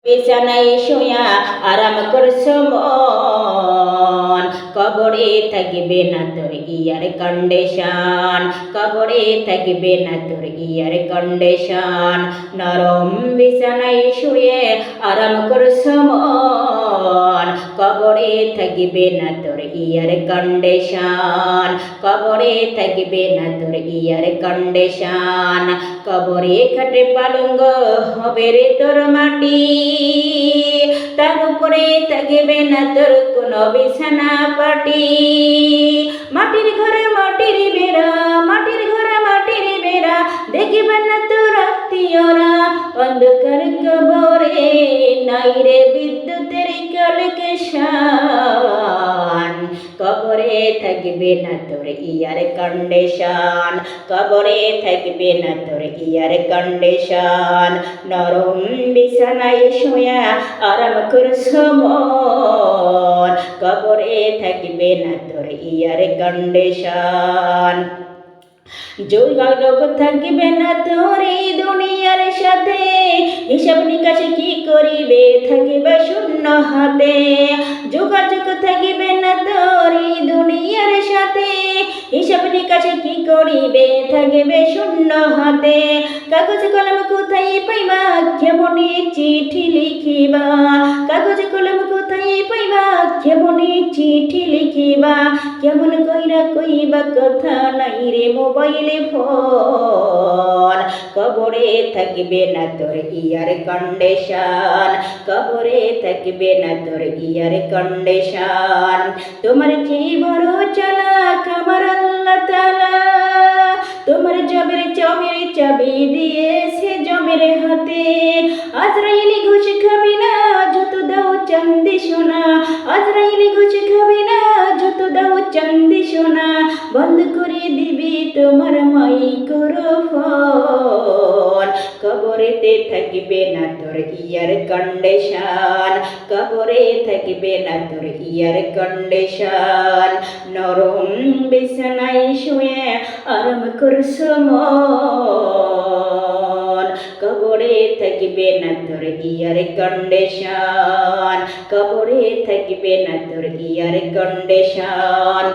বিছানায় শুয়া আরাম করছো মন, কবরে থাকবে না তোর ইয়ার কন্ডিশন, কবরে থাকবে না তোর ইয়ার কন্ডিশন। নরম বিছানায় শুয়ে আরাম করছো মন, কবরে থাকবে না তোর ইয়ার কন্ডিশন, কবরে থাকবে না তোর ইয়ার কন্ডিশন। কবরে খাটে পালঙ্গ হবে রে তোর মাটি, তার উপরে থাকবে না তোর কোনো বিছানা পাটি। মাটির ঘরে মাটির বেড়া, মাটির ঘরে মাটির বেড়া, দেখবে না তোর আত্মীয়রা। অন্ধকার কবরে নাই রে বিদ্যুতের কানেকশন, কবরে থাকবে না তোর ইয়ার কন্ডিশন, কবরে থাকবে না তোর ইয়ার কন্ডিশন। নরম বিছানায় শুয়া আরাম করছো মন, কবরে থাকবে না তোর ইয়ার কন্ডিশন। যোগাযোগ থাকবে না তোর এই দুনিয়ার সাথে, হিসাব নিকাশ কি করিবে থাকবে শূন্য হাতে। যোগাযোগ থাকবে না তোর এই দুনিয়ার সাথে, হিসাব নিকাশ কি করিবে থাকবে শূন্য হাতে। কাগজ কলম কোথায় পাইবা, কেমনি চিঠি লিখিবা, কাগজ কলম কোথায় পাইবা, কেমনি চিঠি লিখিবা। কেমন কইরা কইবা কথা নাই রে মোবাইলে ফোন, কবরে থাকবে না তোর ইয়ার কন্ডিশন, কবরে থাকবে না তোর ইয়ার কন্ডিশন। তোমার চেয়ে বড় চালাক আমার আল্লাহ তাআলা, তোমার জবের চাবি দিয়েছে জমের হাতে। আজরাইলি ঘুষ খাবি না যত দাও চান্দি সোনা, আজরাইলি ঘুষ খাবি না যত দাও চান্দি সোনা। বন্ধ করে দিবি তোমার মাইক্রোফোন, কবরেতে থাকবে না তোর ইয়ার কন্ডিশন, কবরে থাকবে না তোর ইয়ার কন্ডিশন। নরম বিছানায় শুয়ে আরাম করছো মন, কবরে থাকবে না তোর ইয়ার কন্ডিশন, কবরে থাকবে না তোর ইয়ার কন্ডিশন।